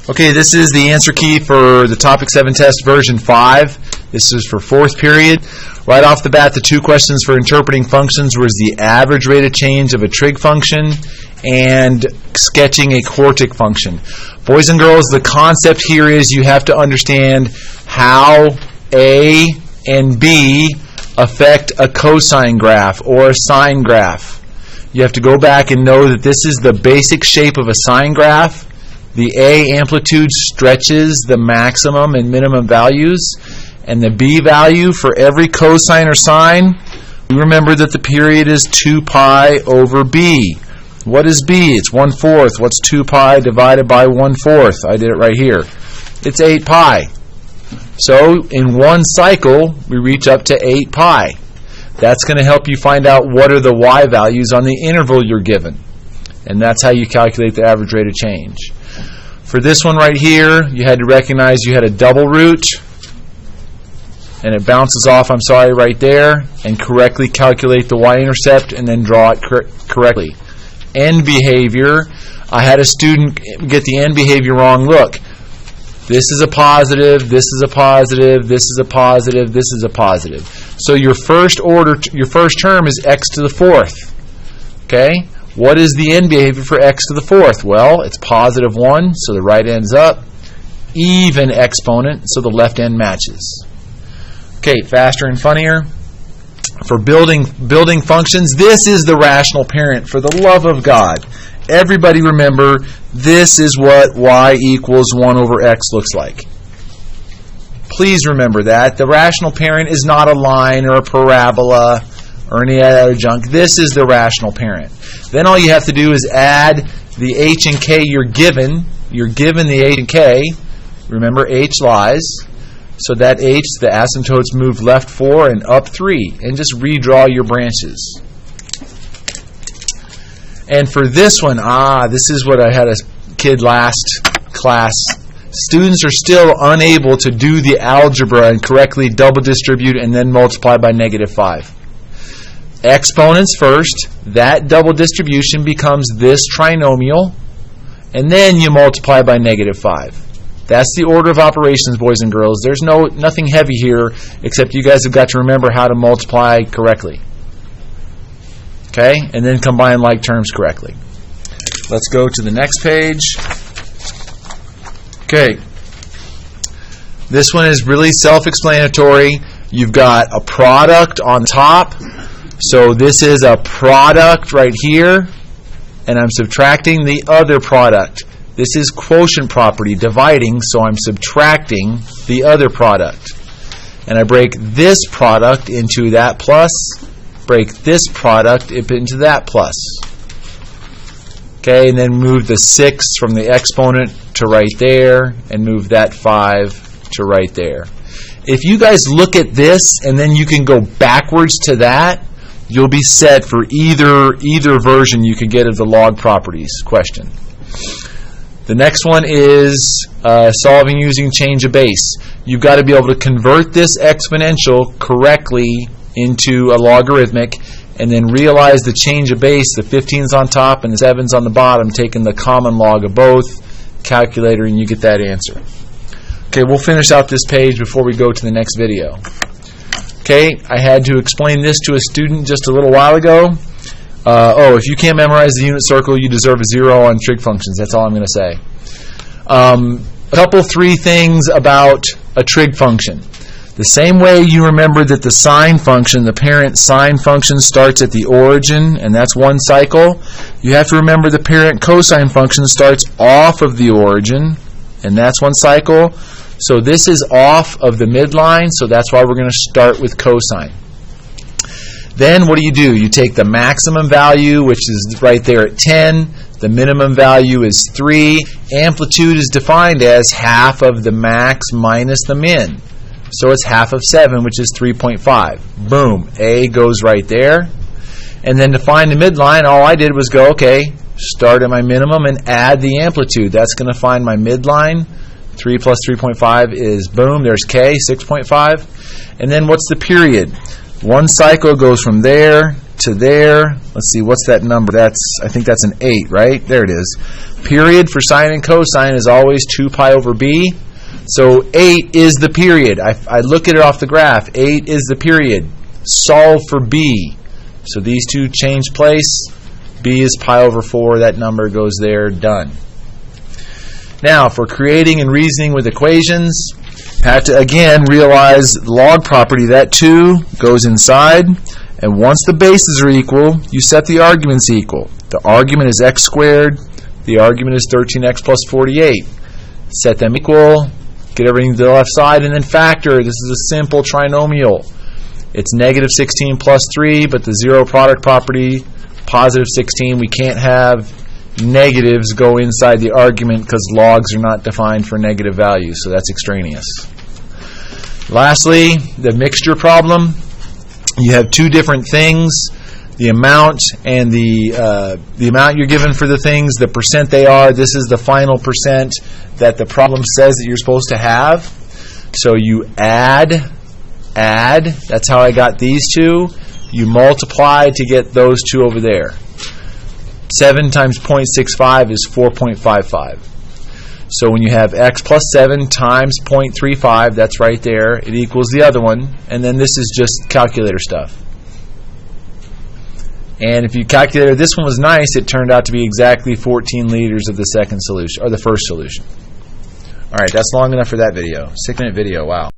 Okay, this is the answer key for the Topic 7 test version 5. This is for 4th period. Right off the bat, the two questions for interpreting functions was the average rate of change of a trig function and sketching a quartic function. Boys and girls, the concept here is you have to understand how A and B affect a cosine graph or a sine graph. You have to go back and know that this is the basic shape of a sine graph. The A amplitude stretches the maximum and minimum values, and the B value for every cosine or sine, remember that the period is 2 pi over B. What is B? It's 1/4. What's 2 pi divided by 1/4? I did it right here. It's 8 pi. So in one cycle, we reach up to 8 pi. That's going to help you find out what are the y values on the interval you're given. And that's how you calculate the average rate of change. For this one right here, you had to recognize you had a double root, and it bounces off, right there, and correctly calculate the y-intercept and then draw it correctly. End behavior, I had a student get the end behavior wrong. Look, this is a positive, this is a positive, this is a positive, this is a positive. So your first term is x to the 4th. Okay? What is the end behavior for x to the 4th? Well, it's positive 1, so the right end's up. Even exponent, so the left end matches. Okay, faster and funnier. For building functions, this is the rational parent, for the love of God. Everybody remember, this is what y equals 1 over x looks like. Please remember that. The rational parent is not a line or a parabola or any other junk. This is the rational parent. Then all you have to do is add the h and k you're given. You're given the h and k. Remember, h lies. So that h, the asymptotes move left 4 and up 3. And just redraw your branches. And for this one, this is what I had a kid last class. Students are still unable to do the algebra and correctly double distribute and then multiply by -5. Exponents first. That double distribution becomes this trinomial, and then you multiply by -5. That's the order of operations, boys and girls. There's nothing heavy here, except you guys have got to remember how to multiply correctly. Okay? And then combine like terms correctly. Let's go to the next page. Okay. This one is really self-explanatory. You've got a product on top. So this is a product right here, and I'm subtracting the other product. This is quotient property, dividing, so I'm subtracting the other product. And I break this product into that plus, break this product into that plus. Okay, and then move the 6 from the exponent to right there, and move that 5 to right there. If you guys look at this, and then you can go backwards to that, you'll be set for either version you can get of the log properties question. The next one is solving using change of base. You've got to be able to convert this exponential correctly into a logarithmic, and then realize the change of base, the 15's on top and the 7's on the bottom, taking the common log of both, calculator, and you get that answer. Okay, we'll finish out this page before we go to the next video. Okay, I had to explain this to a student just a little while ago. If you can't memorize the unit circle, you deserve a 0 on trig functions. That's all I'm going to say. Three things about a trig function. The same way you remember that the sine function, the parent sine function, starts at the origin, and that's one cycle, you have to remember the parent cosine function starts off of the origin, and that's one cycle. So this is off of the midline, so that's why we're going to start with cosine. Then what do? You take the maximum value, which is right there at 10. The minimum value is 3. Amplitude is defined as half of the max minus the min. So it's half of 7, which is 3.5. Boom. A goes right there. And then to find the midline, all I did was go, okay, start at my minimum and add the amplitude. That's going to find my midline. 3 plus 3.5 is, boom, there's K, 6.5. And then what's the period? One cycle goes from there to there. Let's see, what's that number? I think that's an 8, right? There it is. Period for sine and cosine is always 2 pi over b. So 8 is the period. I look at it off the graph. 8 is the period. Solve for b. So these two change place. B is pi over 4. That number goes there. Done. Now, for creating and reasoning with equations, have to again realize the log property. That 2 goes inside, and once the bases are equal, you set the arguments equal. The argument is x squared. The argument is 13x plus 48. Set them equal. Get everything to the left side, and then factor. This is a simple trinomial. It's negative 16 plus 3, but the zero product property, positive 16. We can't have negatives go inside the argument because logs are not defined for negative values, so that's extraneous. Lastly, the mixture problem. You have two different things, the amount and the amount you're given for the things, the percent they are. This is the final percent that the problem says that you're supposed to have. So you add, that's how I got these two. You multiply to get those two over there. 7 times 0.65 is 4.55. So when you have x plus 7 times 0.35, that's right there, it equals the other one, and then this is just calculator stuff. And if you calculated, this one was nice, it turned out to be exactly 14 liters of the second solution, or the first solution. Alright, that's long enough for that video. 6-minute video, wow.